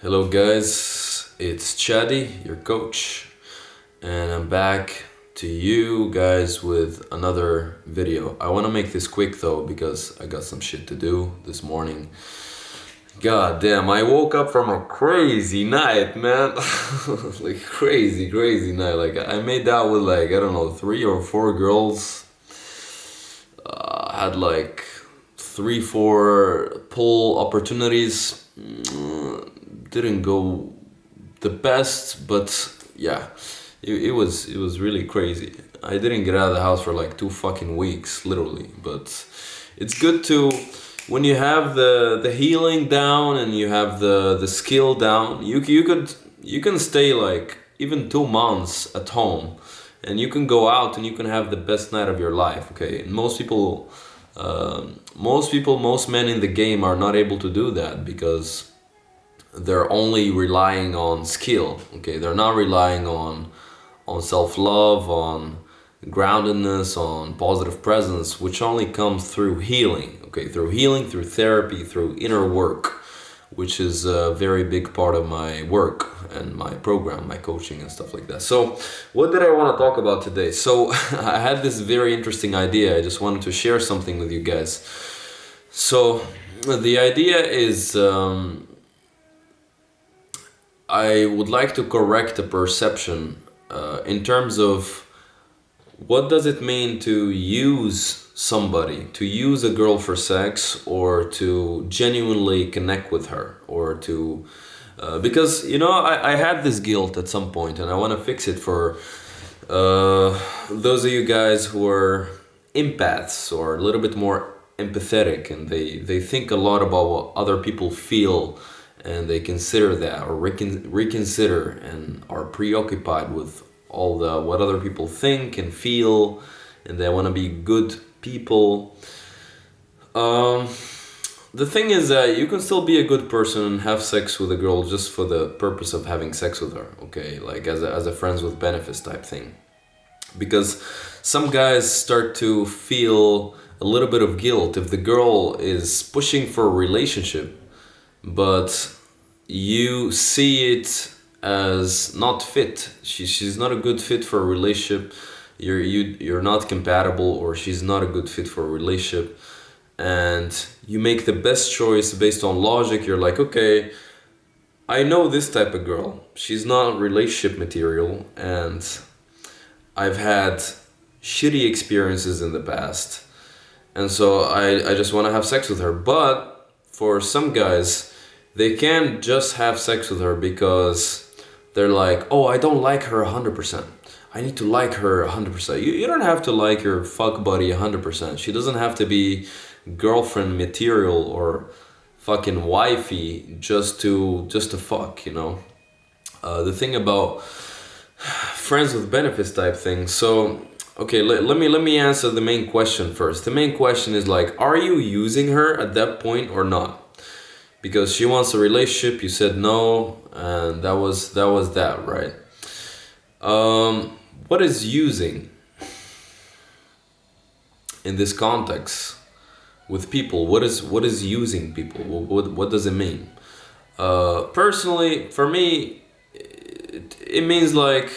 Hello guys, it's Chaddy, your coach, and I'm back to you guys with another video. I want to make this quick though because I got some shit to do this morning. God damn, I woke up from a crazy night, man. Like crazy night. Like I made out with I don't know, 3 or 4 girls. Had like 3, 4 pull opportunities. Didn't go the best, but yeah, it was really crazy. I didn't get out of the house for like 2 fucking weeks, literally. But it's good to when you have the healing down and you have the skill down. You can stay like even 2 months at home, and you can go out and you can have the best night of your life. Okay, and most men in the game are not able to do that because they're only relying on skill. Okay, they're not relying on self-love, on groundedness, on positive presence, which only comes through healing. Okay, through healing, through therapy, through inner work, which is a very big part of my work and my program, my coaching and stuff like that. So what did I want to talk about today? So I had this very interesting idea. I just wanted to share something with you guys. So the idea is I would like to correct a perception in terms of what does it mean to use somebody, to use a girl for sex, or to genuinely connect with her, or to because I had this guilt at some point and I want to fix it for those of you guys who are empaths or a little bit more empathetic, and they think a lot about what other people feel, and they consider that or reconsider and are preoccupied with all the what other people think and feel, and they want to be good people. The thing is that you can still be a good person and have sex with a girl just for the purpose of having sex with her, okay, like as a friends with benefits type thing. Because some guys start to feel a little bit of guilt if the girl is pushing for a relationship, but you see it as not fit. She's not a good fit for a relationship. You're not compatible, or she's not a good fit for a relationship, and you make the best choice based on logic. You're like, okay, I know this type of girl. She's not relationship material, and I've had shitty experiences in the past, and so I just want to have sex with her. But for some guys, they can't just have sex with her because they're like, oh, I don't like her 100%. I need to like her 100%. You don't have to like your fuck buddy 100%. She doesn't have to be girlfriend material or fucking wifey just to fuck, the thing about friends with benefits type thing. So okay, let me answer the main question first. The main question is like, are you using her at that point or not? Because she wants a relationship, you said no, and that was that, right? What is using in this context with people? What is using people? What does it mean? Personally, for me, it means like,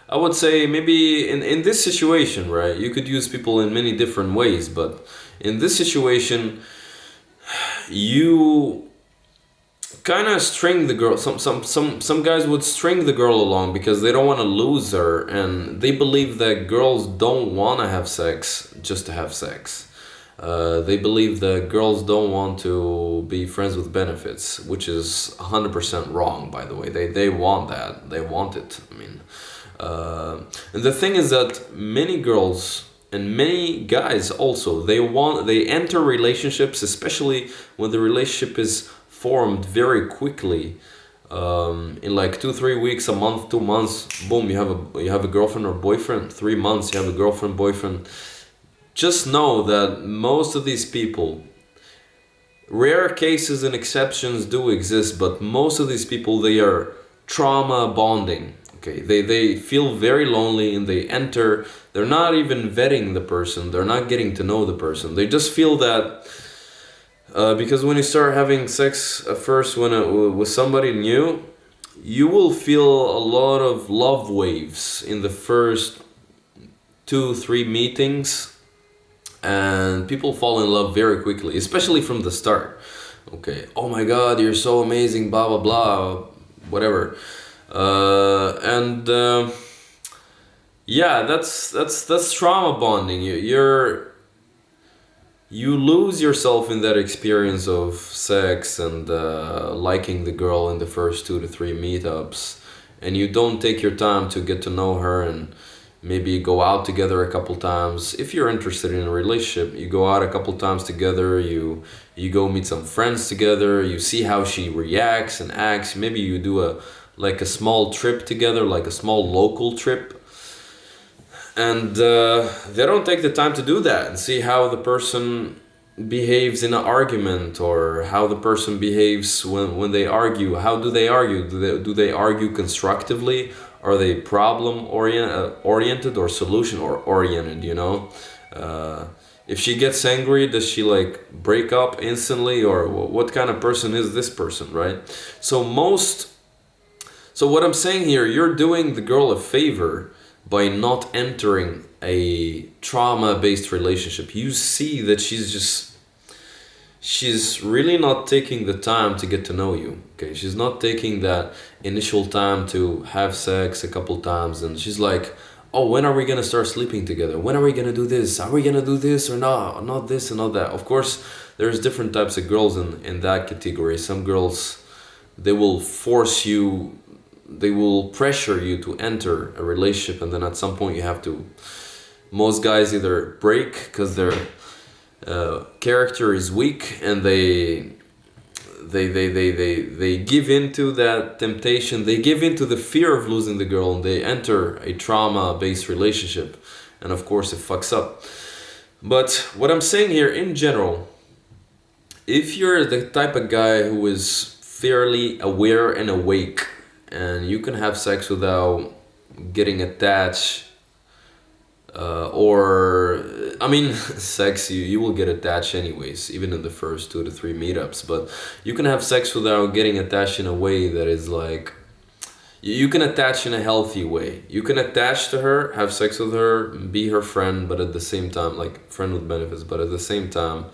I would say maybe in this situation, right? You could use people in many different ways, but in this situation, you kind of string the girl. Some guys would string the girl along because they don't want to lose her, and they believe that girls don't want to have sex just to have sex. They believe that girls don't want to be friends with benefits, which is 100% wrong, by the way. They want that. They want it. I mean, and the thing is that many girls and many guys also, they enter relationships, especially when the relationship is formed very quickly, in like 2-3 weeks, a month, 2 months, boom, you have a girlfriend or boyfriend. 3 months, you have a girlfriend, boyfriend. Just know that most of these people, rare cases and exceptions do exist, but most of these people, they are trauma bonding. Okay, they feel very lonely and they enter. They're not even vetting the person. They're not getting to know the person. They just feel that Because when you start having sex at first with somebody new, you will feel a lot of love waves in the first 2 3 meetings, and people fall in love very quickly, especially from the start. Okay, oh my god, you're so amazing, blah blah blah, whatever. And yeah, that's trauma bonding. You lose yourself in that experience of sex and liking the girl in the first 2 to 3 meetups, and you don't take your time to get to know her and maybe go out together a couple times. If you're interested in a relationship, you go out a couple times together, you go meet some friends together, you see how she reacts and acts. Maybe you do a small trip together, like a small local trip, and they don't take the time to do that and see how the person behaves in an argument, or how the person behaves when they argue. How do they argue? Do they argue constructively? Are they problem oriented or solution oriented, you know? If she gets angry, does she like break up instantly, or what kind of person is this person, right? So what I'm saying here, you're doing the girl a favor by not entering a trauma-based relationship. You see that she's really not taking the time to get to know you. Okay, she's not taking that initial time to have sex a couple times, and she's like, oh, when are we gonna start sleeping together? When are we gonna do this? Are we gonna do this or not? Not this and not that. Of course, there's different types of girls in that category. Some girls, they will force you, they will pressure you to enter a relationship, and then at some point you have to. Most guys either break because their character is weak, and they give into that temptation, they give into the fear of losing the girl, and they enter a trauma-based relationship, and of course it fucks up. But what I'm saying here in general, if you're the type of guy who is fairly aware and awake, and you can have sex without getting attached, sex, you will get attached anyways, even in the first 2 to 3 meetups, but you can have sex without getting attached in a way that is like, you can attach in a healthy way. You can attach to her, have sex with her, be her friend, but at the same time, like friend with benefits, but at the same time,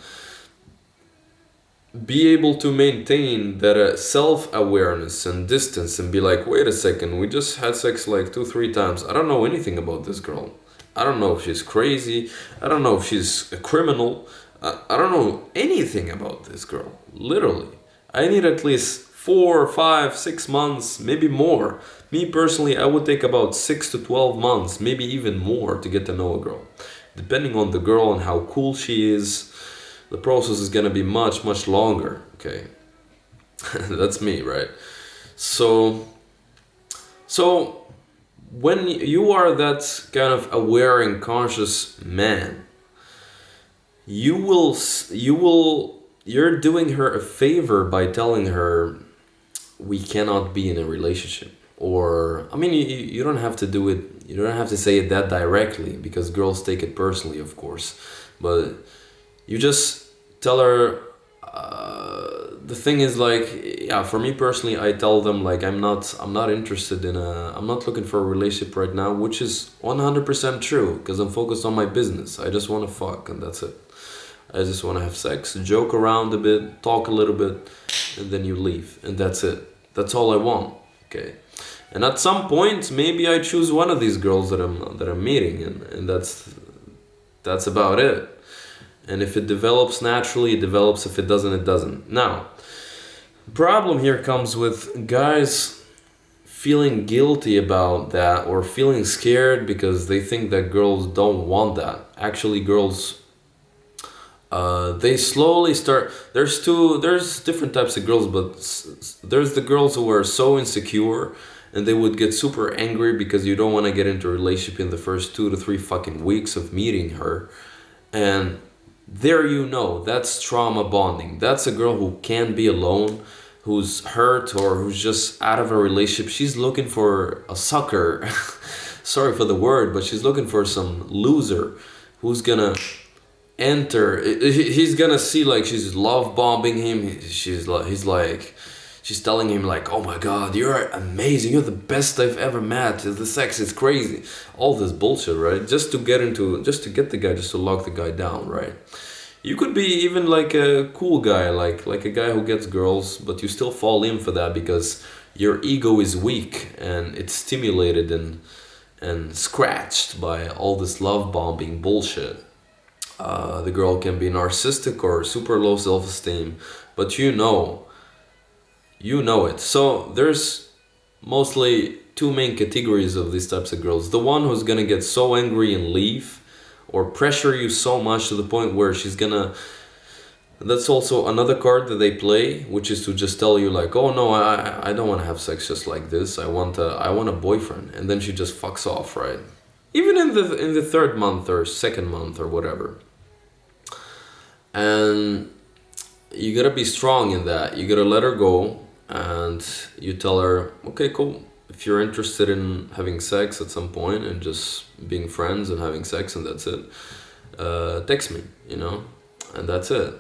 be able to maintain that self-awareness and distance, and be like, wait a second, we just had sex like 2 3 times. I don't know anything about this girl. I don't know if she's crazy. I don't know if she's a criminal. I don't know anything about this girl. Literally. I need at least 4 5 6 months, maybe more. Me personally, I would take about 6 to 12 months, maybe even more, to get to know a girl. Depending on the girl and how cool she is, the process is gonna be much, much longer, okay? That's me, right? So when you are that kind of aware and conscious man, you're doing her a favor by telling her, we cannot be in a relationship. Or, I mean, you don't have to do it, you don't have to say it that directly, because girls take it personally, of course. But you just tell her, the thing is, like, yeah, for me personally, I tell them, like, I'm not interested in I'm not looking for a relationship right now, which is 100% true, because I'm focused on my business. I just want to fuck, and that's it. I just want to have sex, joke around a bit, talk a little bit, and then you leave, and that's it. That's all I want, okay? And at some point, maybe I choose one of these girls that I'm meeting, and that's about it. And if it develops naturally, it develops. If it doesn't, it doesn't. Now, the problem here comes with guys feeling guilty about that, or feeling scared because they think that girls don't want that. Actually, girls, they slowly start. There's different types of girls, but there's the girls who are so insecure, and they would get super angry because you don't want to get into a relationship in the first 2 to 3 fucking weeks of meeting her. And there, that's trauma bonding. That's a girl who can't be alone, who's hurt, or who's just out of a relationship. She's looking for a sucker. Sorry for the word, but she's looking for some loser who's gonna enter. He's gonna see like she's love bombing him. She's telling him like, oh my god, you're amazing, you're the best I've ever met, the sex is crazy, all this bullshit, right? Just to get the guy, just to lock the guy down, right? You could be even like a cool guy, like a guy who gets girls, but you still fall in for that because your ego is weak and it's stimulated and scratched by all this love bombing bullshit. The girl can be narcissistic or super low self-esteem, but you know it. So there's mostly two main categories of these types of girls. The one who's gonna get so angry and leave, or pressure you so much to the point where she's gonna... That's also another card that they play, which is to just tell you like, oh no, I don't want to have sex just like this. I want a boyfriend, and then she just fucks off, right? Even in the third month or second month or whatever. And you gotta be strong in that. You gotta let her go, and you tell her, okay, cool. If you're interested in having sex at some point and just being friends and having sex and that's it, text me, and that's it.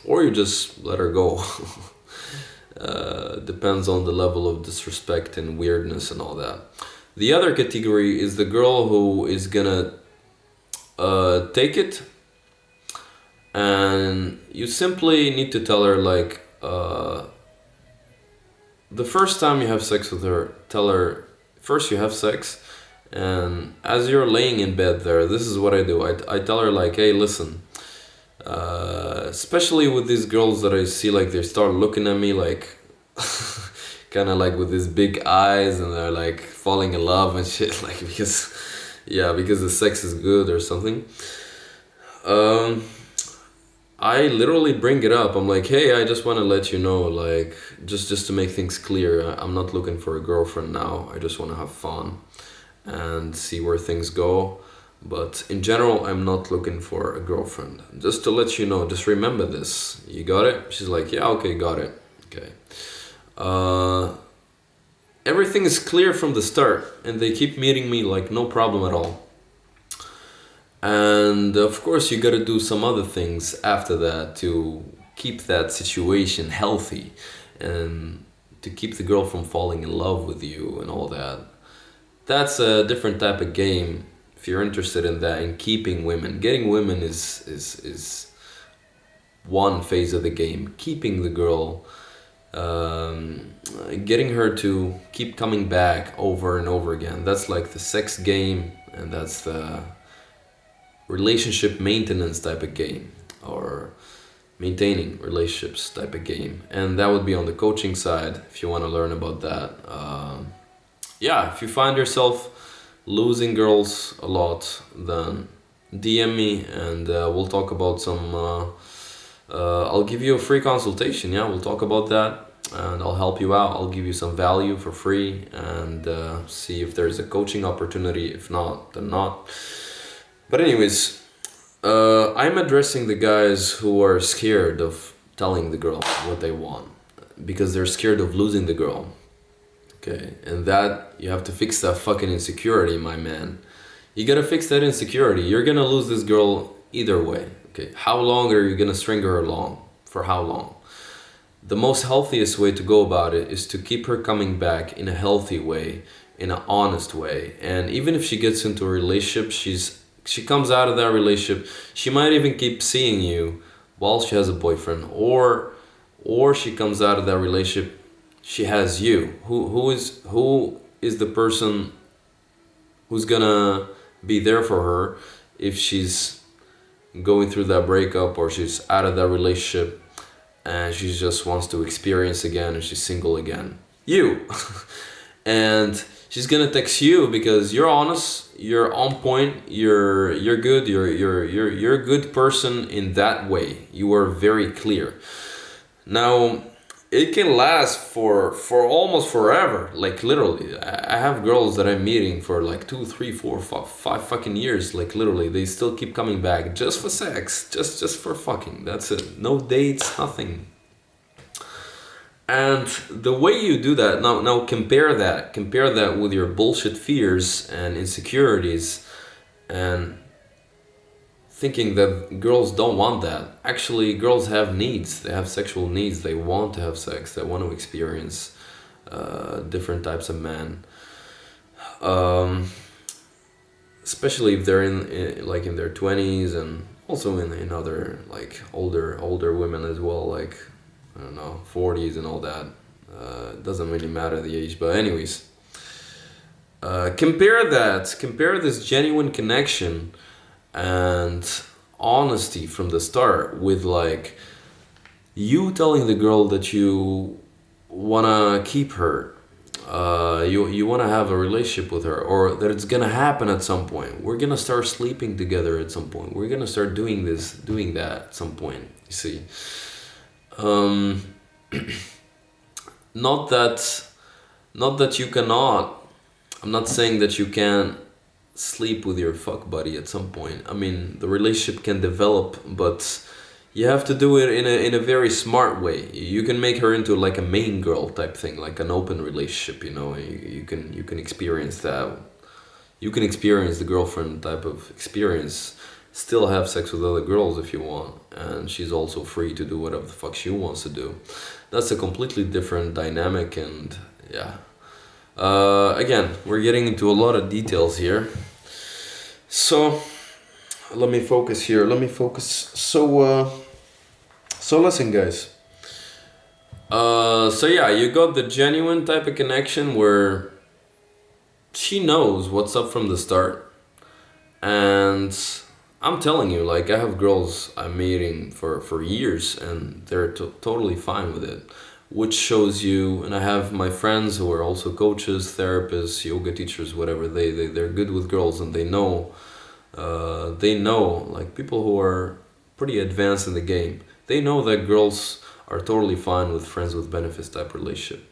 Or you just let her go. Depends on the level of disrespect and weirdness and all that. The other category is the girl who is gonna take it, and you simply need to tell her like, the first time you have sex with her, tell her, first you have sex, and as you're laying in bed there, this is what I do. I tell her like, hey, listen, especially with these girls that I see like they start looking at me like kind of like with these big eyes, and they're like falling in love and shit, like because the sex is good or something. I literally bring it up. I'm like, hey, I just want to let you know, like, just to make things clear, I'm not looking for a girlfriend now. I just want to have fun and see where things go. But in general, I'm not looking for a girlfriend. Just to let you know, just remember this. You got it? She's like, yeah, okay, got it. Okay. Everything is clear from the start, and they keep meeting me like no problem at all. And of course, you gotta do some other things after that to keep that situation healthy and to keep the girl from falling in love with you and all that. That's a different type of game. If you're interested in that, in keeping women, getting women is one phase of the game. Keeping the girl, getting her to keep coming back over and over again. That's like the sex game, and that's the relationship maintenance type of game, or maintaining relationships type of game. And that would be on the coaching side if you want to learn about that. If you find yourself losing girls a lot, then DM me, and we'll talk about some I'll give you a free consultation. We'll talk about that, and I'll help you out. I'll give you some value for free, and see if there's a coaching opportunity. If not, then not. But anyways, I'm addressing the guys who are scared of telling the girl what they want because they're scared of losing the girl. Okay, and that, you have to fix that fucking insecurity, my man. You gotta fix that insecurity. You're gonna lose this girl either way. Okay, how long are you gonna string her along? For how long? The most healthiest way to go about it is to keep her coming back in a healthy way, in an honest way. And even if she gets into a relationship, she comes out of that relationship, she might even keep seeing you while she has a boyfriend, or she comes out of that relationship, she has you. Who is the person who's gonna be there for her if she's going through that breakup, or she's out of that relationship and she just wants to experience again and she's single again? You. And she's gonna text you because you're honest, you're on point, you're good, you're a good person in that way. You are very clear. Now, it can last for almost forever. Like literally, I have girls that I'm meeting for like 2, 3, 4, 5 fucking years. Like literally, they still keep coming back just for sex, just for fucking. That's it. No dates, nothing. And the way you do that, now compare that with your bullshit fears and insecurities, and thinking that girls don't want that. Actually, girls have needs. They have sexual needs. They want to have sex. They want to experience different types of men. Um, Especially if they're like in their 20s, and also in other like older women as well, like I don't know, 40s and all that. It doesn't really matter the age, but anyways, compare this genuine connection and honesty from the start with like you telling the girl that you wanna keep her, you wanna have a relationship with her, or that it's gonna happen at some point. We're gonna start sleeping together at some point. We're gonna start doing this, doing that at some point. You see, um, not that, not that you cannot. I'm not saying that you can't sleep with your fuck buddy at some point. I mean, the relationship can develop, but you have to do it in a very smart way. You can make her into like a main girl type thing, like an open relationship. You know, you can experience that. You can experience the girlfriend type of experience. Still have sex with other girls if you want, and she's also free to do whatever the fuck she wants to do. That's a completely different dynamic, and yeah. Again, we're getting into a lot of details here. So let me focus here. Let me focus. So listen, guys. So yeah, you got the genuine type of connection where she knows what's up from the start, and I'm telling you, like I have girls I'm meeting for years, and they're totally fine with it. Which shows you, and I have my friends who are also coaches, therapists, yoga teachers, whatever. They're good with girls, and they know, like people who are pretty advanced in the game. They know that girls are totally fine with friends with benefits type relationship.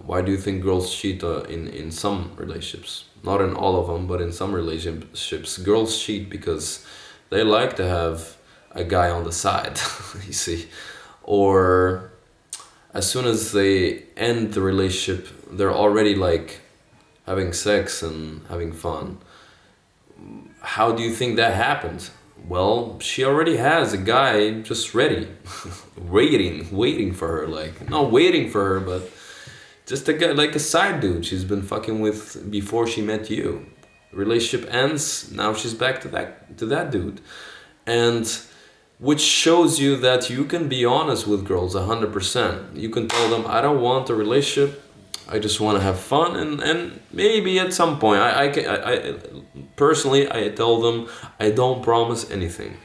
Why do you think girls cheat in some relationships? Not in all of them, but in some relationships, girls cheat because they like to have a guy on the side. You see, or as soon as they end the relationship, they're already like having sex and having fun. How do you think that happened? Well, she already has a guy just ready, waiting for her. Like, not waiting for her, but just a guy, like a side dude she's been fucking with before she met you. Relationship ends, now she's back to that dude. And which shows you that you can be honest with girls 100%. You can tell them, I don't want a relationship, I just want to have fun, and maybe at some point, I personally, I tell them, I don't promise anything.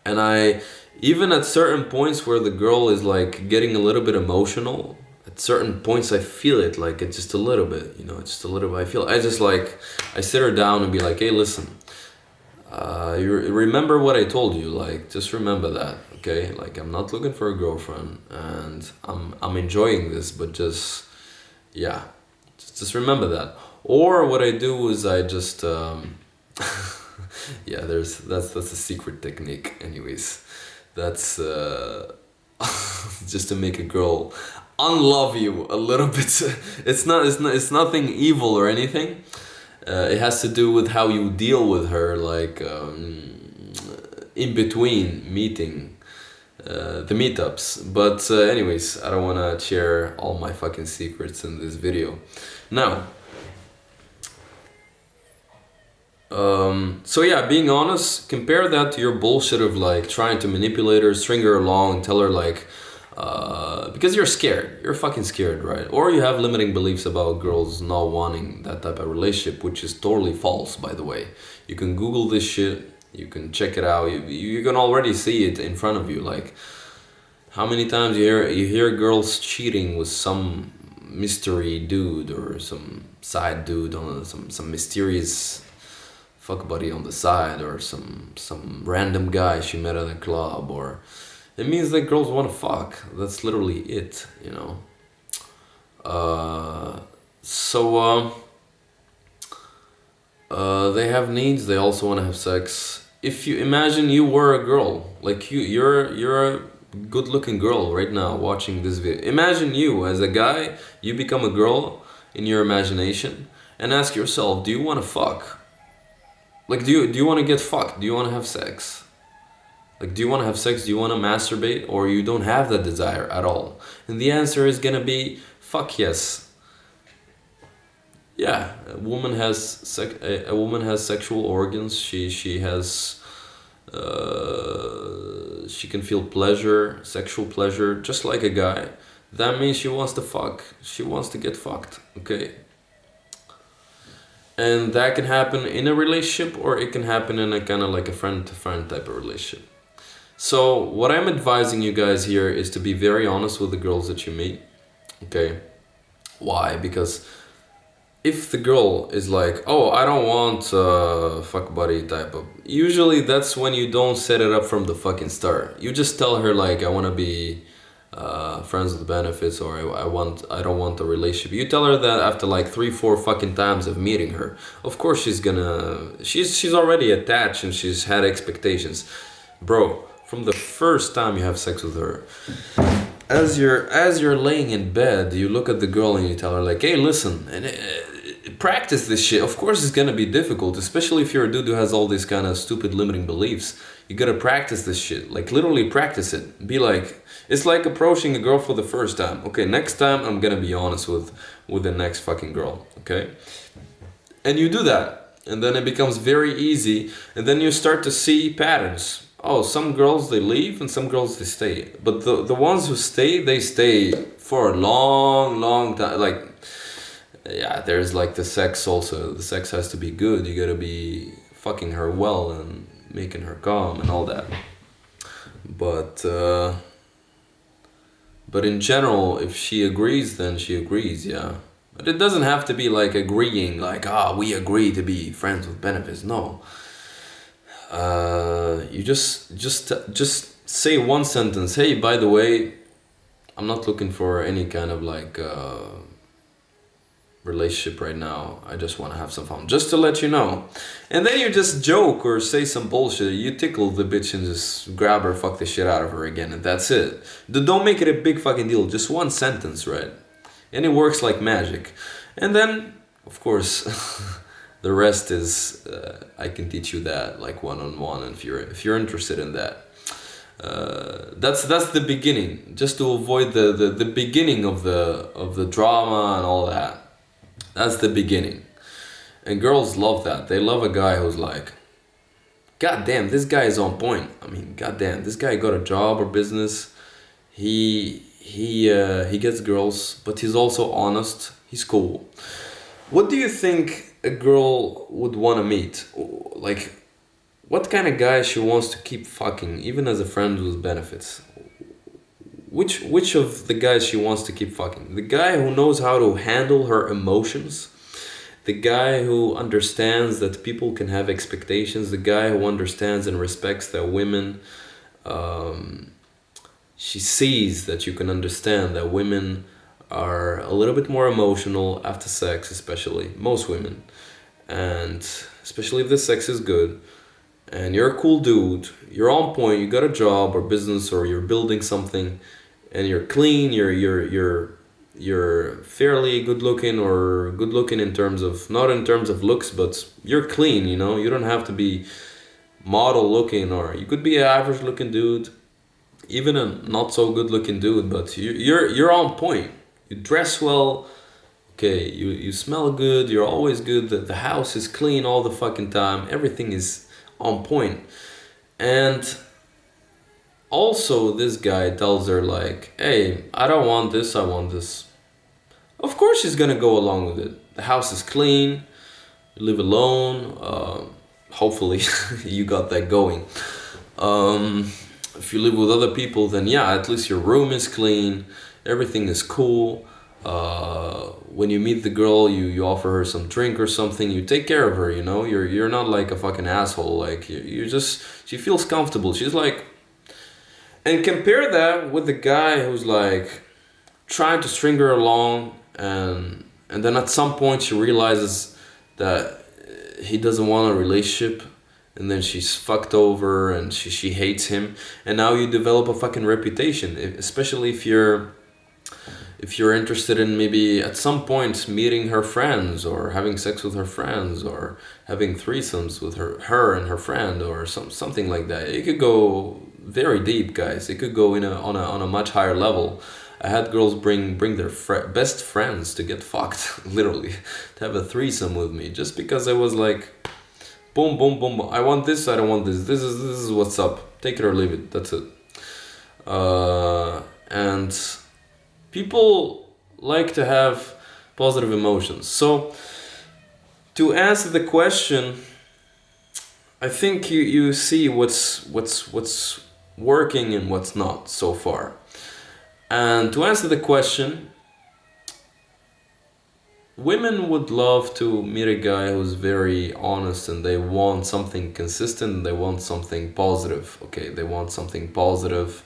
And I, even at certain points where the girl is like getting a little bit emotional, at certain points I feel it, like it's just a little bit, you know, it's just a little bit, I feel, I just like, I sit her down and be like, hey, listen, you remember what I told you, like just remember that, okay? Like I'm not looking for a girlfriend, and I'm enjoying this, but just yeah, just remember that. Or what I do is I just yeah, that's a secret technique anyways. That's just to make a girl unlove you a little bit. It's nothing evil or anything. It has to do with how you deal with her, like in between meeting, the meetups. But anyways, I don't want to share all my fucking secrets in this video. Now, so yeah, being honest, compare that to your bullshit of like trying to manipulate her, string her along, and tell her like, because you're scared, you're fucking scared, right? Or you have limiting beliefs about girls not wanting that type of relationship, which is totally false, by the way. You can Google this shit, you can check it out, you can already see it in front of you. Like, how many times you hear girls cheating with some mystery dude or some side dude on some mysterious fuck buddy on the side, or some random guy she met at a club, or it means that girls want to fuck. That's literally it, you know. They have needs. They also want to have sex. If you imagine you were a girl, like you're a good-looking girl right now watching this video. Imagine you as a guy. You become a girl in your imagination, and ask yourself, do you want to fuck? Like, do you want to get fucked? Do you want to have sex? Like, do you want to have sex? Do you want to masturbate? Or you don't have that desire at all? And the answer is gonna be fuck yes. Yeah, a woman has sexual organs. She has she can feel pleasure, sexual pleasure, just like a guy. That means she wants to fuck. She wants to get fucked. Okay. And that can happen in a relationship, or it can happen in a kind of like a friend to friend type of relationship. So what I'm advising you guys here is to be very honest with the girls that you meet. Okay. Why? Because if the girl is like, oh, I don't want fuck buddy type of, usually that's when you don't set it up from the fucking start. You just tell her like, I want to be friends with benefits, or I don't want a relationship. You tell her that after like 3-4 fucking times of meeting her. Of course she's already attached and she's had expectations. Bro, from the first time you have sex with her, as you're laying in bed, you look at the girl and you tell her like, hey, listen, and practice this shit. Of course it's gonna be difficult, especially if you're a dude who has all these kind of stupid limiting beliefs. You gotta practice this shit, like literally practice it. Be like, it's like approaching a girl for the first time. Okay, next time I'm gonna be honest with the next fucking girl, okay? And you do that, and then it becomes very easy, and then you start to see patterns. Oh, some girls they leave and some girls they stay. But the ones who stay, they stay for a long time. Like, yeah, there's like the sex also. The sex has to be good. You gotta be fucking her well and making her calm and all that. But in general, if she agrees, then she agrees, yeah. But it doesn't have to be like agreeing, like, we agree to be friends with benefits. No. You just say one sentence. Hey, by the way, I'm not looking for any kind of like relationship right now. I just want to have some fun, just to let you know. And then you just joke or say some bullshit. You tickle the bitch and just grab her, fuck the shit out of her again, and that's it. Don't make it a big fucking deal. Just one sentence, right? And it works like magic. And then, of course, the rest is I can teach you that like one-on-one if you're interested in that. That's the beginning, just to avoid the beginning of the drama and all that. That's the beginning. And girls love that. They love a guy who's like, God damn, this guy is on point. I mean, God damn, this guy got a job or business. He gets girls, but he's also honest. He's cool. What do you think a girl would want to meet? Like, what kind of guy she wants to keep fucking, even as a friend with benefits? Which of the guys she wants to keep fucking? The guy who knows how to handle her emotions? The guy who understands that people can have expectations? The guy who understands and respects that women... she sees that you can understand that women are a little bit more emotional after sex, especially. Most women. And especially if the sex is good. And you're a cool dude. You're on point. You got a job or business, or you're building something. And you're clean, you're fairly good looking, or good looking in terms of, not in terms of looks, but you're clean, you know. You don't have to be model looking, or you could be an average looking dude, even a not so good looking dude, but you're on point. You dress well, okay, you smell good, you're always good, the house is clean all the fucking time, everything is on point. And also, this guy tells her like, hey, I don't want this, I want this. Of course she's gonna go along with it. The house is clean, you live alone, hopefully you got that going. If you live with other people, then yeah, at least your room is clean, everything is cool. When you meet the girl, you offer her some drink or something, you take care of her, you know? You're not like a fucking asshole, like, you just, she feels comfortable, she's like... And compare that with the guy who's like trying to string her along, and then at some point she realizes that he doesn't want a relationship, and then she's fucked over and she hates him, and now you develop a fucking reputation, especially if if you're interested in maybe at some point meeting her friends or having sex with her friends or having threesomes with her and her friend or something like that. It could go very deep, guys. It could go in on a much higher level. I had girls bring their best friends to get fucked, literally, to have a threesome with me, just because I was like, boom, boom, boom, boom. I want this. I don't want this. This is what's up. Take it or leave it. That's it. And people like to have positive emotions. So to answer the question, I think you see what's working and what's not so far. And to answer the question, women would love to meet a guy who's very honest and they want something consistent, they want something positive. Okay, they want something positive.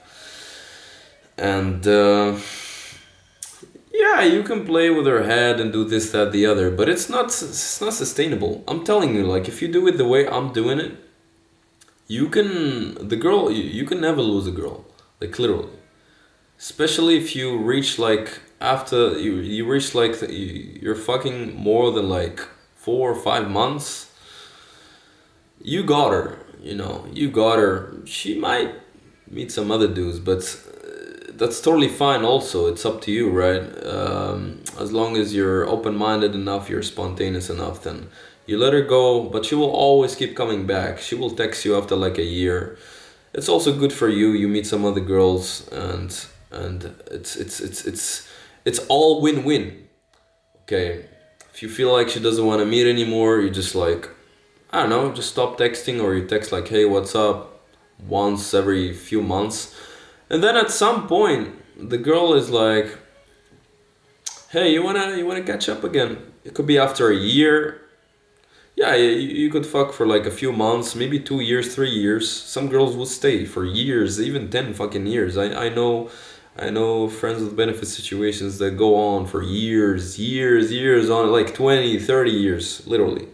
And yeah, you can play with her head and do this, that, the other, but it's not sustainable. I'm telling you, like, if you do it the way I'm doing it, you can never lose a girl, like, literally. Especially if you reach like after you reach like you're fucking more than like 4 or 5 months. You got her, you got her. She might meet some other dudes, but that's totally fine. Also, it's up to you, right? As long as you're open-minded enough, you're spontaneous enough, then you let her go. But she will always keep coming back. She will text you after like a year. It's also good for you. You meet some other girls and it's all win-win. Okay, if you feel like she doesn't want to meet anymore, you just like, I don't know, just stop texting, or you text like, hey, what's up, once every few months. And then at some point the girl is like, hey, you wanna catch up again. It could be after a year. Yeah, you could fuck for like a few months, maybe 2 years, 3 years. Some girls will stay for years, even 10 fucking years. I know friends with benefit situations that go on for years on, like 20, 30 years, literally.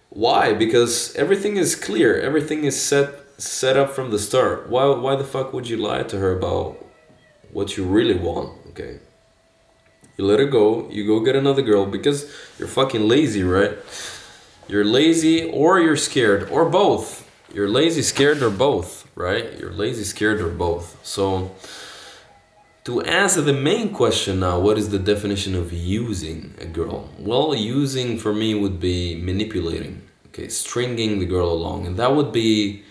Why? Because everything is clear, everything is set up from the start. Why the fuck would you lie to her about what you really want? Okay, you let her go, you go get another girl because you're fucking lazy, right? You're lazy or you're scared or both. You're lazy, scared, or both, right? You're lazy, scared, or both. So to answer the main question now, what is the definition of using a girl? Well, using for me would be manipulating, okay, stringing the girl along. And that would be,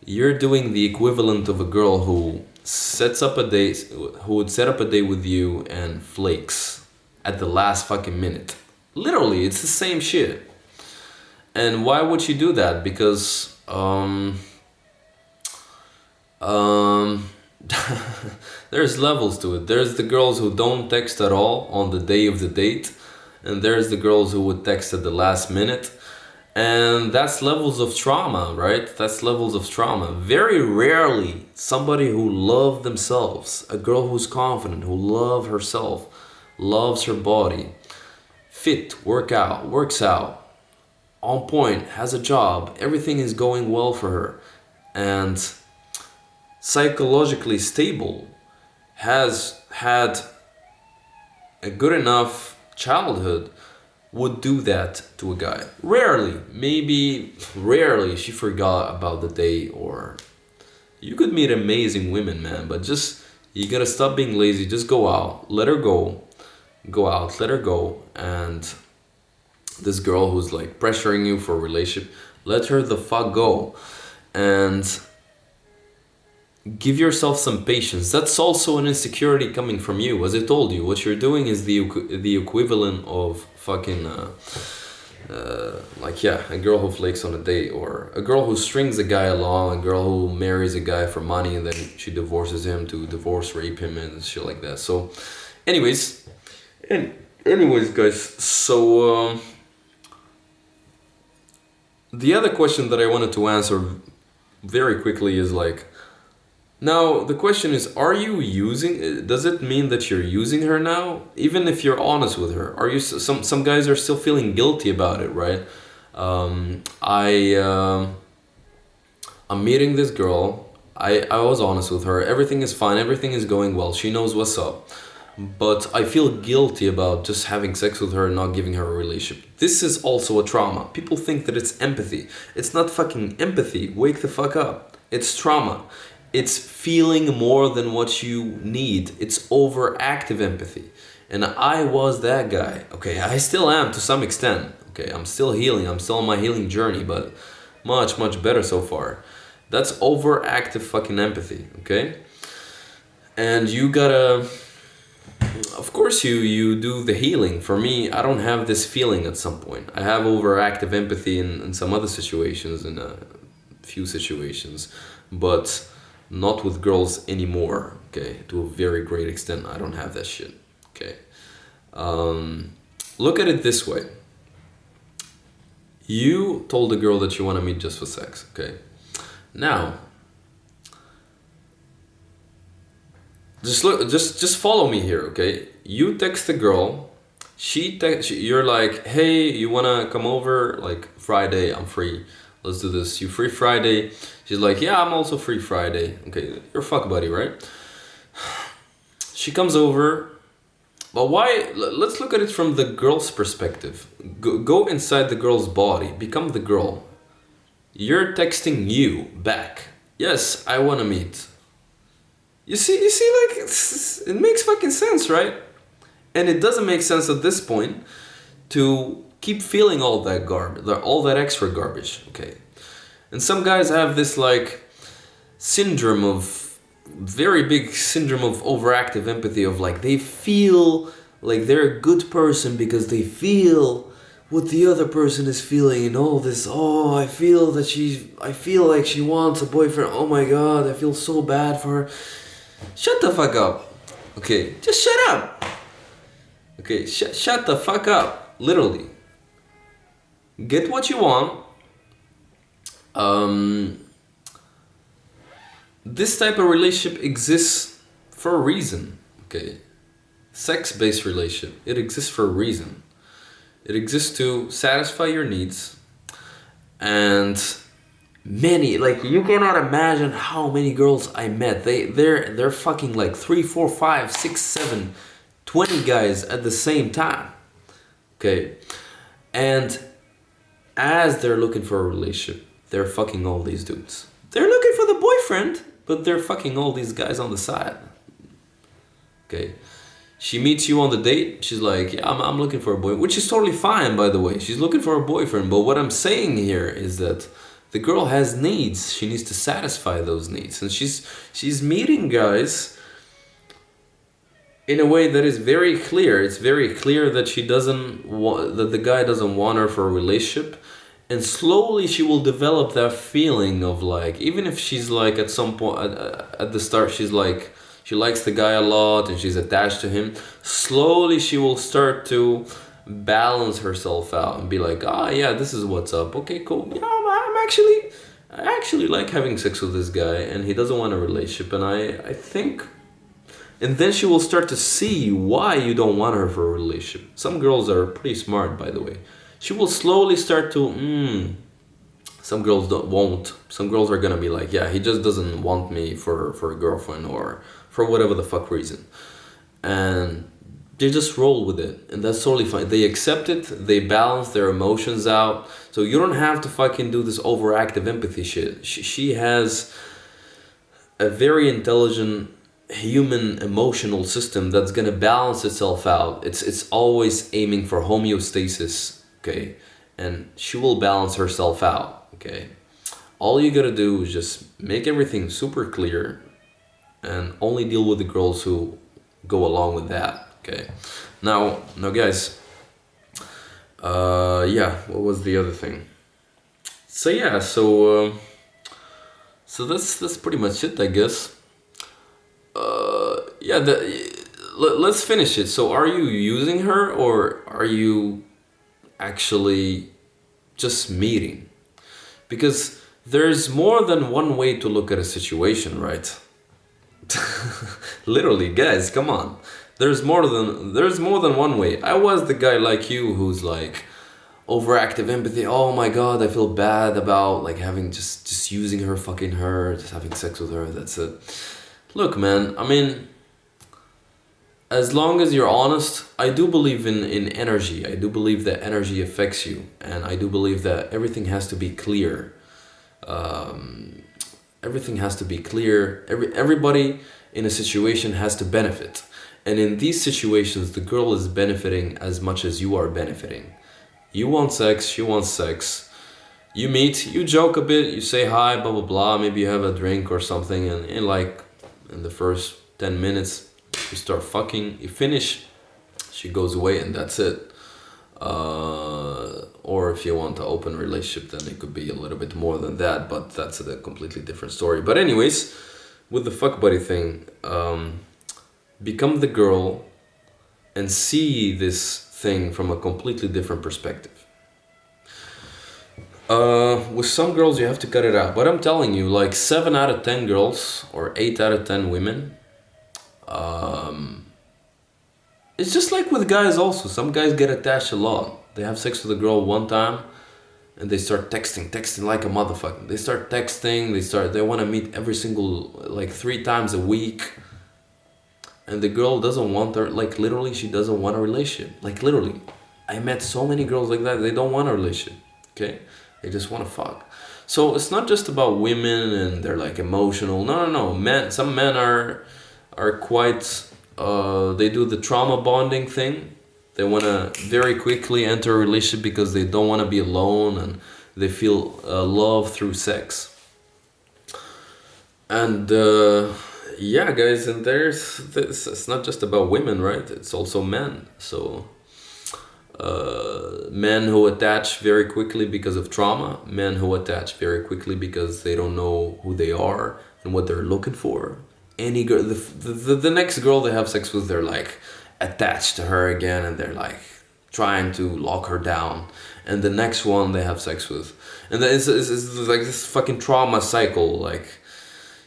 you're doing the equivalent of a girl who sets up a date, who would set up a date with you and flakes at the last fucking minute. Literally, it's the same shit. And why would she do that? Because there's levels to it. There's the girls who don't text at all on the day of the date, and there's the girls who would text at the last minute. And that's levels of trauma, right? That's levels of trauma. Very rarely somebody who loves themselves, a girl who's confident, who loves herself, loves her body, fit, works out, on point, has a job, everything is going well for her, and psychologically stable, has had a good enough childhood, would do that to a guy. Rarely she forgot about the day. Or you could meet amazing women, man, but just, you gotta stop being lazy. Just go out, let her go out, let her go. And this girl who's like pressuring you for a relationship, let her the fuck go. And give yourself some patience. That's also an insecurity coming from you. As I told you, what you're doing is the equivalent of fucking like, yeah, a girl who flakes on a date, or a girl who strings a guy along, a girl who marries a guy for money and then she divorces him to divorce rape him and shit like that. So anyways guys, so the other question that I wanted to answer very quickly is like, now the question is, are you using, does it mean that you're using her now? Even if you're honest with her, are you, some guys are still feeling guilty about it, right? I'm meeting this girl, I was honest with her, everything is fine, everything is going well, she knows what's up. but I feel guilty about just having sex with her and not giving her a relationship. This is also a trauma. People think that it's empathy. It's not fucking empathy. Wake the fuck up. It's trauma. It's feeling more than what you need. It's overactive empathy. And I was that guy. Okay, I still am to some extent. Okay, I'm still healing. I'm still on my healing journey, but much, much better so far. That's overactive fucking empathy, okay? And you gotta, of course you do the healing. For me, I don't have this feeling at some point. I have overactive empathy in some other situations, in a few situations, but not with girls anymore, okay? To a very great extent, I don't have that shit, okay? Look at it this way. You told a girl that you want to meet just for sex, okay? Now, just follow me here, okay? You text the girl, you're like, hey, you wanna come over? Like, Friday, I'm free. Let's do this. You free Friday? She's like, yeah, I'm also free Friday. Okay, you're a fuck buddy, right? She comes over, but why? Let's look at it from the girl's perspective. Go inside the girl's body, become the girl. You're texting you back. Yes, I wanna meet. You see, like, it makes fucking sense, right? And it doesn't make sense at this point to keep feeling all that garbage, all that extra garbage, okay? And some guys have this, like, very big syndrome of overactive empathy of, like, they feel like they're a good person because they feel what the other person is feeling and all this, oh, I feel like she wants a boyfriend, oh my god, I feel so bad for her. Shut the fuck up. Okay, just shut up. Okay, shut the fuck up. Literally. Get what you want. This type of relationship exists for a reason. Okay, sex-based relationship. It exists for a reason. It exists to satisfy your needs, and many, like, you cannot imagine how many girls I met. They're fucking like 3, 4, 5, 6, 7, 20 guys at the same time. Okay, and as they're looking for a relationship, they're fucking all these dudes. They're looking for the boyfriend, but they're fucking all these guys on the side. Okay, she meets you on the date. She's like, yeah, I'm looking for a boy, which is totally fine, by the way. She's looking for a boyfriend, but what I'm saying here is that the girl has needs. She needs to satisfy those needs, and she's meeting guys in a way that is very clear. It's very clear that that the guy doesn't want her for a relationship, and slowly she will develop that feeling of, like, even if she's like at some point at the start she's like, she likes the guy a lot and she's attached to him, slowly she will start to balance herself out and be like, yeah, this is what's up. Okay, cool. Yeah, I actually like having sex with this guy and he doesn't want a relationship, and I think, and then she will start to see why you don't want her for a relationship. Some girls are pretty smart, by the way. She will slowly start to, some girls won't. Some girls are gonna be like, yeah, he just doesn't want me for a girlfriend or for whatever the fuck reason. And they just roll with it, and that's totally fine. They accept it, they balance their emotions out. So you don't have to fucking do this overactive empathy shit. She has a very intelligent human emotional system that's gonna balance itself out. It's always aiming for homeostasis, okay? And she will balance herself out, okay? All you gotta do is just make everything super clear and only deal with the girls who go along with that, okay? Now guys, yeah, what was the other thing? So yeah, so that's pretty much it, I guess. Yeah, let's finish it. So are you using her, or are you actually just meeting? Because there's more than one way to look at a situation, right? Literally, guys, come on. There's more than one way. I was the guy like you who's like overactive empathy. Oh my god, I feel bad about like having just using her, fucking her, just having sex with her. That's it. Look, man, I mean, as long as you're honest, I do believe in energy. I do believe that energy affects you, and I do believe that everything has to be clear. Um, Everything has to be clear. Everybody in a situation has to benefit, and in these situations, the girl is benefiting as much as you are benefiting. You want sex, she wants sex. You meet, you joke a bit, you say hi, blah blah blah. Maybe you have a drink or something, and in the first 10 minutes, you start fucking. You finish, she goes away, and that's it. Or if you want an open relationship, then it could be a little bit more than that, but that's a completely different story. But anyways, with the fuck buddy thing, become the girl and see this thing from a completely different perspective. With some girls, you have to cut it out. But I'm telling you, like 7 out of 10 girls or 8 out of 10 women, it's just like with guys also. Some guys get attached a lot. They have sex with a girl one time and they start texting like a motherfucker. They start texting, they want to meet every single, like 3 times a week. And the girl doesn't want her, like literally she doesn't want a relationship. Like literally. I met so many girls like that, they don't want a relationship. Okay? They just want to fuck. So it's not just about women and they're like emotional. No. Men, some men are quite, they do the trauma bonding thing. They want to very quickly enter a relationship because they don't want to be alone and they feel love through sex. And yeah, guys, and there's this. It's not just about women, right? It's also men. So men who attach very quickly because of trauma, men who attach very quickly because they don't know who they are and what they're looking for. Any girl, the next girl they have sex with, they're like attached to her again and they're like trying to lock her down. And the next one they have sex with, and then it's like this fucking trauma cycle. Like,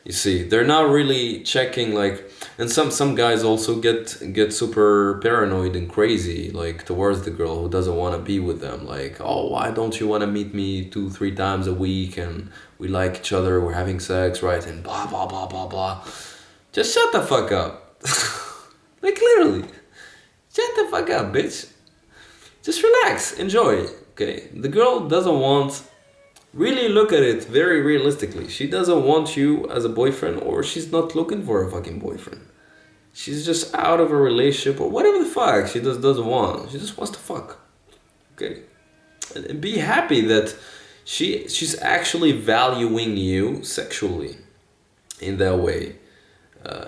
you see, they're not really checking, like, and some guys also get super paranoid and crazy, like, towards the girl who doesn't want to be with them. Like, oh, why don't you want to meet me 2-3 times a week and we like each other, we're having sex, right? And blah blah blah blah blah. Just shut the fuck up. Like, literally, shut the fuck up, bitch. Just relax, enjoy. Okay, the girl doesn't want. Really look at it very realistically. She doesn't want you as a boyfriend, or she's not looking for a fucking boyfriend. She's just out of a relationship or whatever the fuck she doesn't want. She just wants to fuck. Okay? And be happy that she's actually valuing you sexually in that way.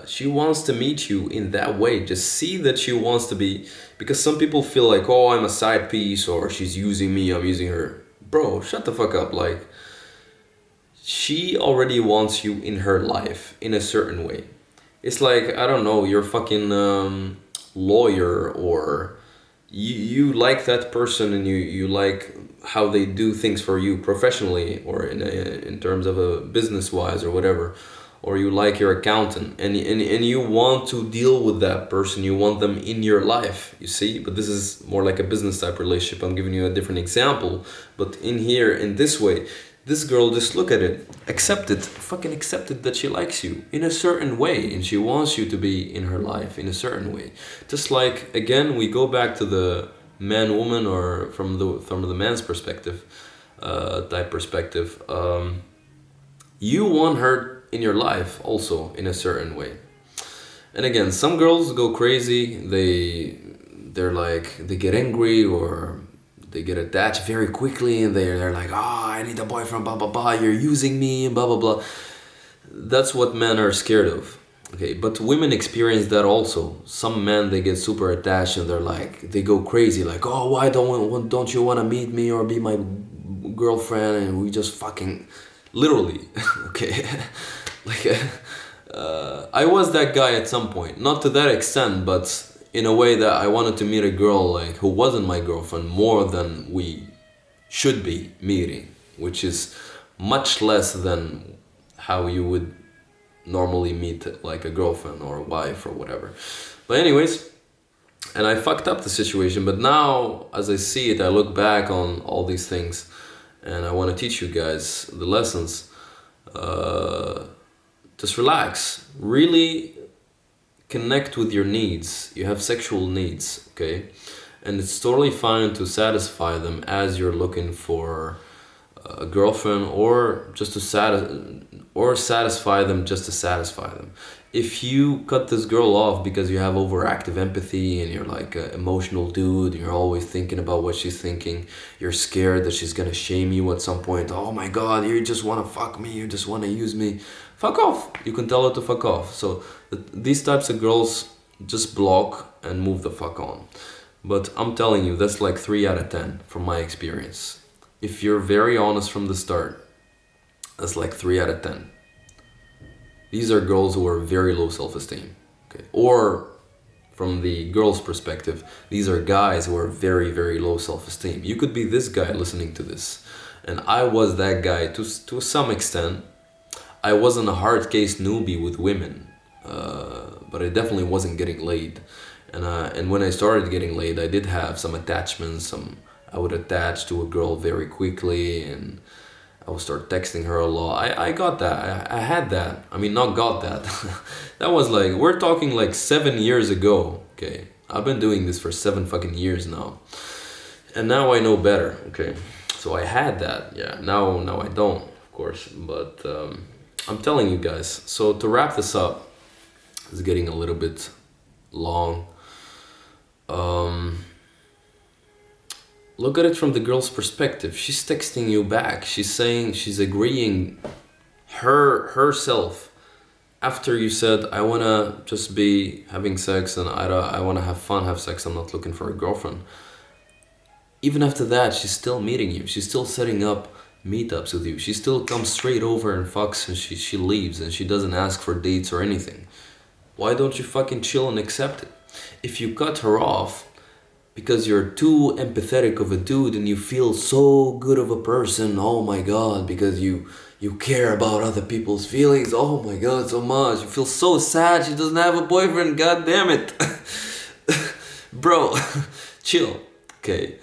She wants to meet you in that way. Just see that she wants to be, because some people feel like, oh, I'm a side piece, or she's using me, I'm using her. Bro, shut the fuck up. Like, she already wants you in her life in a certain way. It's like, I don't know, you're a fucking lawyer, or you like that person and you like how they do things for you professionally, or in terms of a business wise or whatever, or you like your accountant and you want to deal with that person, you want them in your life, you see. But this is more like a business type relationship. I'm giving you a different example, but in here, in this way, this girl, just look at it, accept it, fucking accept it that she likes you in a certain way and she wants you to be in her life in a certain way. Just like, again, we go back to the man woman, or from the man's perspective, type perspective. You want her in your life also in a certain way. And again, some girls go crazy. They're like, they get angry or they get attached very quickly, and they're like, I need a boyfriend, blah blah blah, you're using me, blah blah blah. That's what men are scared of. Okay, but women experience that also. Some men, they get super attached and they're like, they go crazy, like, oh, why don't you want to meet me or be my girlfriend, and we just fucking literally. Okay. Like, I was that guy at some point, not to that extent, but in a way that I wanted to meet a girl, like, who wasn't my girlfriend, more than we should be meeting, which is much less than how you would normally meet like a girlfriend or a wife or whatever. But anyways, and I fucked up the situation, but now as I see it, I look back on all these things and I want to teach you guys the lessons. Just relax, really connect with your needs. You have sexual needs, okay? And it's totally fine to satisfy them as you're looking for a girlfriend, or just to satisfy them just to satisfy them. If you cut this girl off because you have overactive empathy and you're like an emotional dude, you're always thinking about what she's thinking, you're scared that she's gonna shame you at some point, oh my god, you just wanna fuck me, you just wanna use me, fuck off. You can tell her to fuck off. So these types of girls, just block and move the fuck on. But I'm telling you, that's like 3 out of 10 from my experience. If you're very honest from the start, that's like 3 out of 10. These are girls who are very low self-esteem, okay? Or from the girl's perspective, these are guys who are very, very low self-esteem. You could be this guy listening to this, and I was that guy to some extent. I wasn't a hard case newbie with women, but I definitely wasn't getting laid. And when I started getting laid, I did have some attachments. I would attach to a girl very quickly, and I would start texting her a lot. I got that. I had that. I mean, not got that. That was like, we're talking like 7 years ago. Okay, I've been doing this for 7 fucking years now, and now I know better. Okay, so I had that. Yeah, now I don't, of course. But I'm telling you guys. So to wrap this up, it's getting a little bit long. Look at it from the girl's perspective. She's texting you back. She's saying, she's agreeing herself after you said, I wanna just be having sex and I wanna have fun, have sex, I'm not looking for a girlfriend. Even after that, she's still meeting you. She's still setting up meetups with you. She still comes straight over and fucks, and she leaves, and she doesn't ask for dates or anything. Why don't you fucking chill and accept it? If you cut her off because you're too empathetic of a dude and you feel so good of a person, oh my god, because you care about other people's feelings, oh my god, so much, you feel so sad she doesn't have a boyfriend, god damn it. Bro, chill, okay.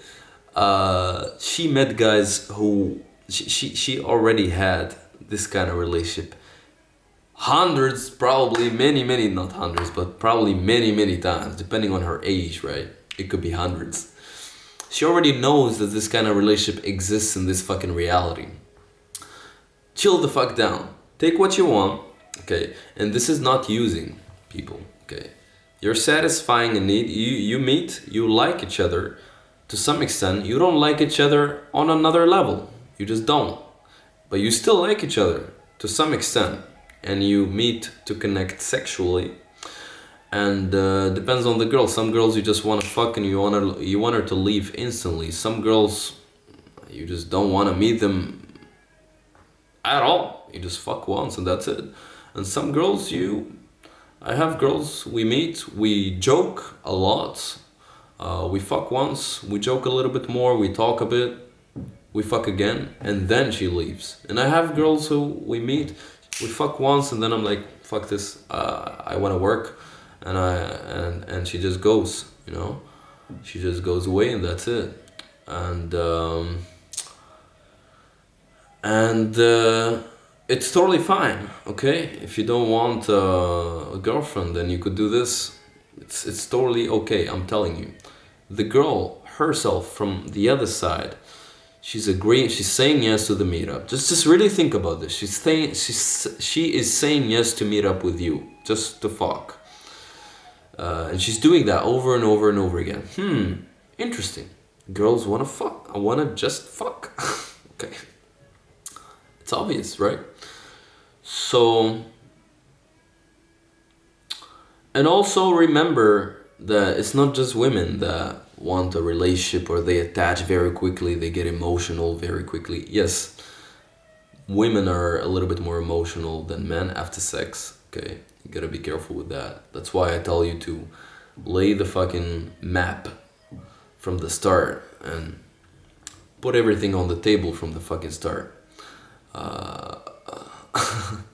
She met guys who, she already had this kind of relationship hundreds, probably many, not hundreds, but probably many times, depending on her age, right? It could be hundreds. She already knows that this kind of relationship exists in this fucking reality. Chill the fuck down. Take what you want, okay? And this is not using people, okay? You're satisfying a need. You meet, you like each other to some extent. You don't like each other on another level. You just don't. But you still like each other to some extent. And you meet to connect sexually. And depends on the girl. Some girls you just want to fuck and you want her to leave instantly. Some girls, you just don't want to meet them at all. You just fuck once and that's it. And some girls, I have girls, we meet, we joke a lot. We fuck once, we joke a little bit more, we talk a bit, we fuck again, and then she leaves. And I have girls who we meet, we fuck once, and then I'm like, fuck this, I want to work. And she just goes, you know, she just goes away and that's it. And it's totally fine, okay? If you don't want a girlfriend, then you could do this. It's totally okay, I'm telling you. The girl herself from the other side, she's agreeing, she's saying yes to the meetup. Just really think about this. She is saying yes to meet up with you, just to fuck. And she's doing that over and over and over again. Interesting. Girls wanna fuck. I wanna just fuck. Okay. It's obvious, right? So, and also remember that it's not just women that want a relationship or they attach very quickly, they get emotional very quickly. Yes, women are a little bit more emotional than men after sex, okay? You gotta be careful with that. That's why I tell you to lay the fucking map from the start and put everything on the table from the fucking start.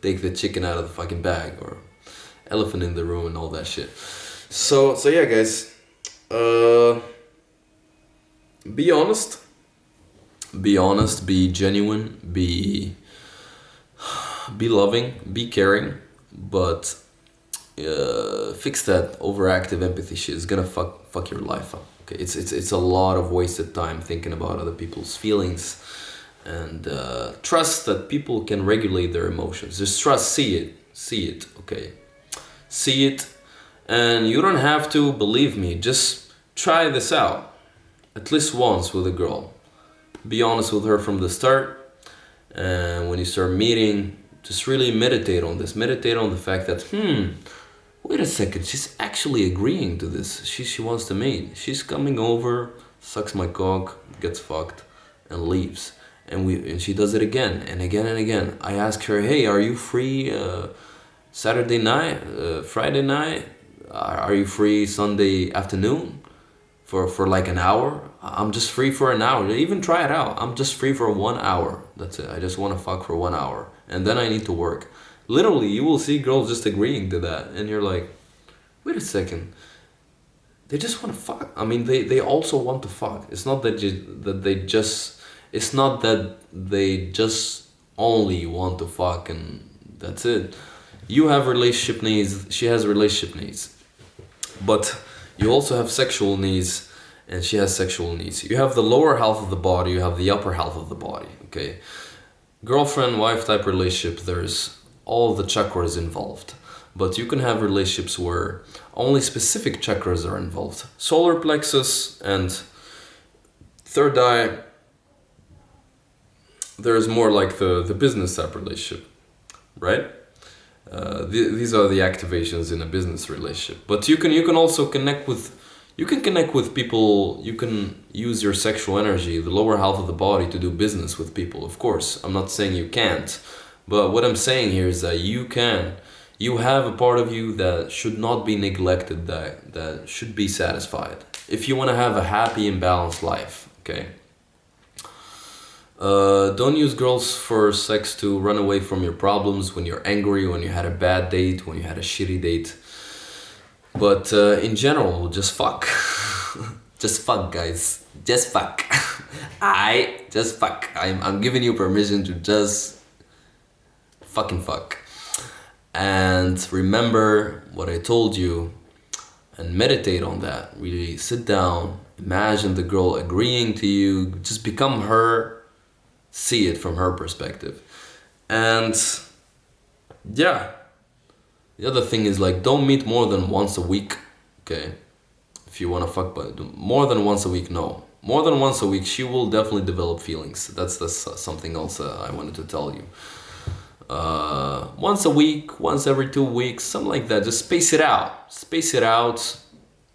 Take the chicken out of the fucking bag, or elephant in the room and all that shit. So yeah, guys. Be honest. Be honest. Be genuine. Be loving. Be caring. But fix that overactive empathy shit. It's gonna fuck your life up. Okay, it's a lot of wasted time thinking about other people's feelings, and trust that people can regulate their emotions. Just trust, see it. Okay, see it, and you don't have to believe me. Just try this out at least once with a girl. Be honest with her from the start, and when you start meeting, just really meditate on this. Meditate on the fact that wait a second, she's actually agreeing to this. She wants to meet. She's coming over, sucks my cock, gets fucked, and leaves. And she does it again and again and again. I ask her, hey, are you free Saturday night, Friday night? Are you free Sunday afternoon for like an hour? I'm just free for an hour. Even try it out. I'm just free for 1 hour. That's it. I just want to fuck for 1 hour. And then I need to work. Literally, you will see girls just agreeing to that. And you're like, wait a second. They just want to fuck. I mean, they also want to fuck. It's not that it's not that they just only want to fuck and that's it. You have relationship needs. She has relationship needs. But you also have sexual needs, and she has sexual needs. You have the lower half of the body, you have the upper half of the body, okay? Girlfriend, wife type relationship, there's all the chakras involved. But you can have relationships where only specific chakras are involved. Solar plexus and third eye, there's more like the business type relationship, right? These are the activations in a business relationship. But you can also connect with people. You can use your sexual energy, the lower half of the body, to do business with people. Of course, I'm not saying you can't, but what I'm saying here is that you can. You have a part of you that should not be neglected, that should be satisfied. If you want to have a happy and balanced life, okay? Don't use girls for sex to run away from your problems when you're angry, when you had a bad date, when you had a shitty date. But in general, just fuck. Just fuck, guys. Just fuck. Just fuck. I'm giving you permission to just fucking fuck. And remember what I told you and meditate on that. Really sit down, imagine the girl agreeing to you, just become her. See it from her perspective. And yeah, the other thing is, like, don't meet more than once a week, okay? If you want to fuck, but more than once a week, no. More than once a week, she will definitely develop feelings. That's something else I wanted to tell you. Once a week, once every 2 weeks, something like that. Just space it out. Space it out.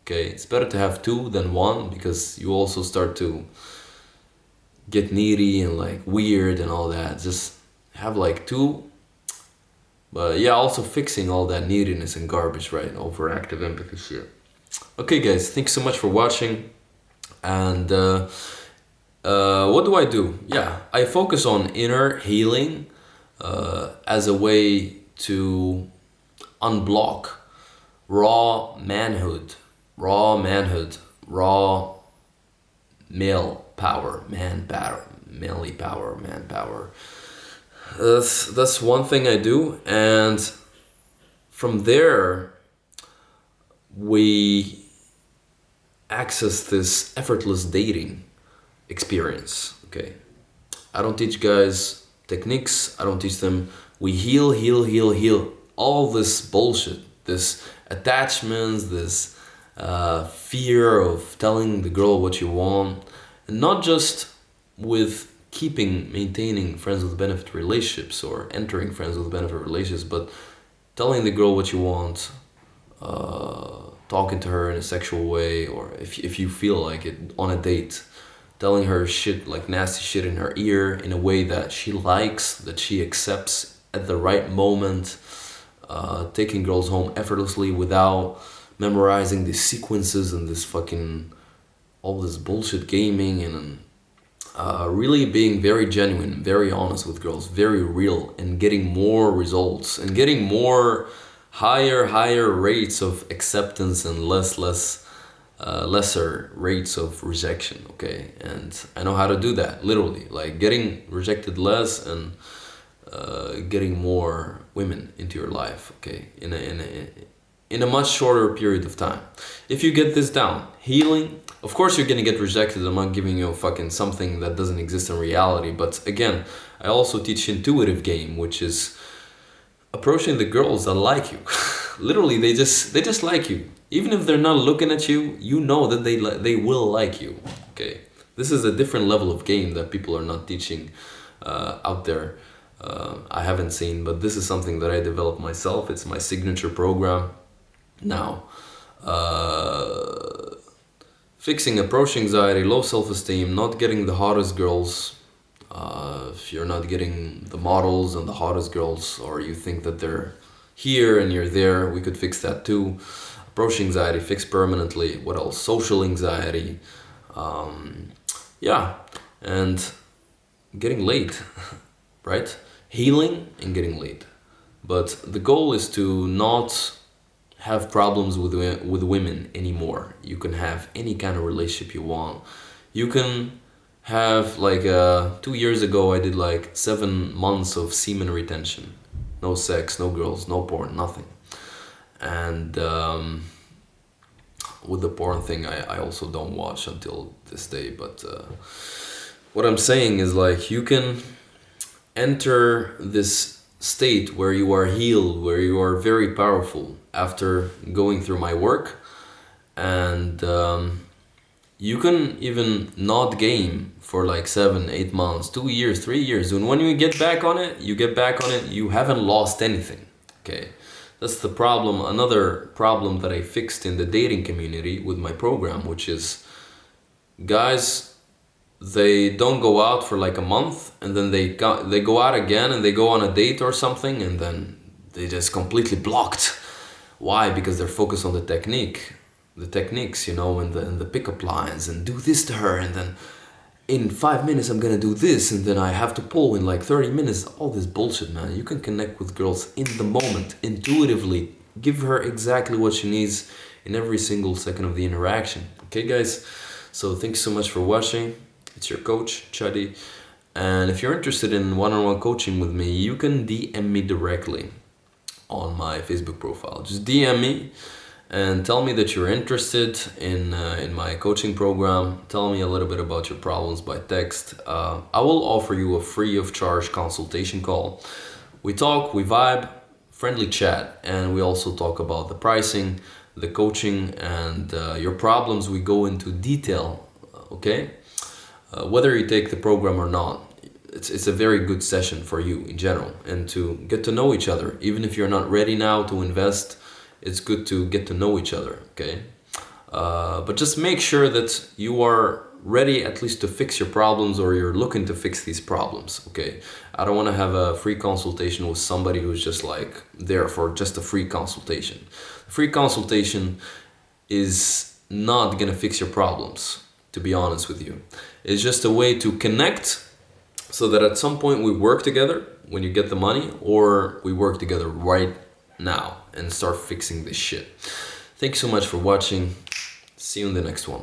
Okay, it's better to have 2 than 1, because you also start to get needy and like weird and all that. Just have like 2. But yeah, also fixing all that neediness and garbage, right? Overactive empathy shit. Okay, guys, thanks so much for watching. And what do I do? Yeah, I focus on inner healing as a way to unblock raw manhood, raw male power, manly power, man power. That's one thing I do, and from there we access this effortless dating experience. Okay, I don't teach guys techniques. I don't teach them. We heal all this bullshit, this attachments, this fear of telling the girl what you want, and not just with maintaining friends with benefit relationships or entering friends with benefit relationships, but telling the girl what you want, talking to her in a sexual way, or if you feel like it on a date, telling her shit, like nasty shit in her ear in a way that she likes, that she accepts at the right moment, taking girls home effortlessly without memorizing these sequences and this fucking all this bullshit gaming, and really being very genuine, very honest with girls, very real, and getting more results and getting more higher rates of acceptance and lesser rates of rejection. Okay, and I know how to do that, literally, like getting rejected less and getting more women into your life. Okay, in in a much shorter period of time. If you get this down, healing, of course you're gonna get rejected. I'm not giving you fucking something that doesn't exist in reality, but again, I also teach intuitive game, which is approaching the girls that like you. Literally, they just like you. Even if they're not looking at you, you know that they will like you. Okay, this is a different level of game that people are not teaching out there. I haven't seen, but this is something that I developed myself. It's my signature program. Now, fixing approach anxiety, low self-esteem, not getting the hottest girls. If you're not getting the models and the hottest girls, or you think that they're here and you're there, we could fix that too. Approach anxiety, fix permanently. What else? Social anxiety. Yeah, and getting laid, right? Healing and getting laid. But the goal is to not have problems with women anymore. You can have any kind of relationship you want. You can have like 2 years ago I did like 7 months of semen retention. No sex, no girls, no porn, nothing. And with the porn thing I also don't watch until this day, but what I'm saying is like you can enter this state where you are healed, where you are very powerful after going through my work, and you can even not game for like 7, 8 months, 2 years, 3 years, and when you get back on it, you haven't lost anything. Okay, that's the problem. Another problem that I fixed in the dating community with my program, which is guys, they don't go out for like a month, and then they go out again and they go on a date or something, and then they just completely blocked. Why? Because they're focused on the techniques, you know, and the pickup lines, and do this to her, and then in 5 minutes I'm gonna do this, and then I have to pull in like 30 minutes. All this bullshit, man. You can connect with girls in the moment, intuitively. Give her exactly what she needs in every single second of the interaction. Okay, guys? So thanks so much for watching. It's your coach, Chadi. And if you're interested in one-on-one coaching with me, you can DM me directly on my Facebook profile. Just DM me and tell me that you're interested in my coaching program. Tell me a little bit about your problems by text. I will offer you a free of charge consultation call. We talk, we vibe, friendly chat, and we also talk about the pricing, the coaching, and your problems. We go into detail, okay? Whether you take the program or not, it's a very good session for you in general, and to get to know each other. Even if you're not ready now to invest, it's good to get to know each other, okay? But just make sure that you are ready at least to fix your problems, or you're looking to fix these problems, okay? I don't want to have a free consultation with somebody who's just like there for just a free consultation. Free consultation is not gonna fix your problems, to be honest with you. It's just a way to connect so that at some point we work together when you get the money, or we work together right now and start fixing this shit. Thank you so much for watching. See you in the next one.